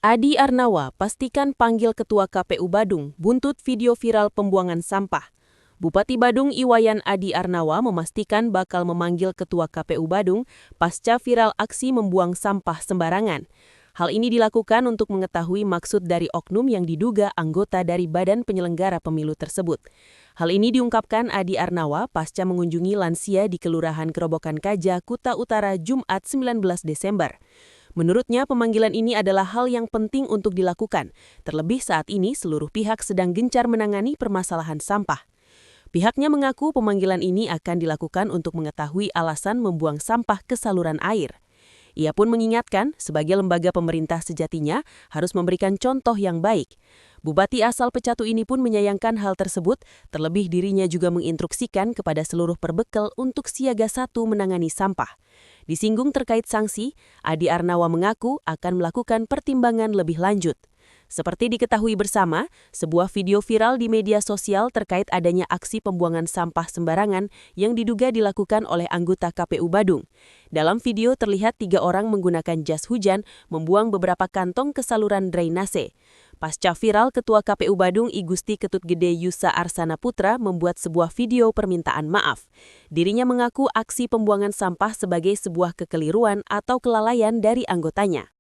Adi Arnawa pastikan panggil Ketua KPU Badung buntut video viral pembuangan sampah. Bupati Badung Iwayan Adi Arnawa memastikan bakal memanggil Ketua KPU Badung pasca viral aksi membuang sampah sembarangan. Hal ini dilakukan untuk mengetahui maksud dari oknum yang diduga anggota dari Badan Penyelenggara Pemilu tersebut. Hal ini diungkapkan Adi Arnawa pasca mengunjungi lansia di Kelurahan Kerobokan Kaja, Kuta Utara, Jumat 19 Desember. Menurutnya, pemanggilan ini adalah hal yang penting untuk dilakukan, terlebih saat ini seluruh pihak sedang gencar menangani permasalahan sampah. Pihaknya mengaku pemanggilan ini akan dilakukan untuk mengetahui alasan membuang sampah ke saluran air. Ia pun mengingatkan, sebagai lembaga pemerintah sejatinya harus memberikan contoh yang baik. Bupati asal Pecatu ini pun menyayangkan hal tersebut, terlebih dirinya juga menginstruksikan kepada seluruh perbekel untuk siaga 1 menangani sampah. Disinggung terkait sanksi, Adi Arnawa mengaku akan melakukan pertimbangan lebih lanjut. Seperti diketahui bersama, sebuah video viral di media sosial terkait adanya aksi pembuangan sampah sembarangan yang diduga dilakukan oleh anggota KPU Badung. Dalam video terlihat 3 orang menggunakan jas hujan membuang beberapa kantong ke saluran drainase. Pasca viral, Ketua KPU Badung I Gusti Ketut Gede Yusa Arsana Putra membuat sebuah video permintaan maaf. Dirinya mengaku aksi pembuangan sampah sebagai sebuah kekeliruan atau kelalaian dari anggotanya.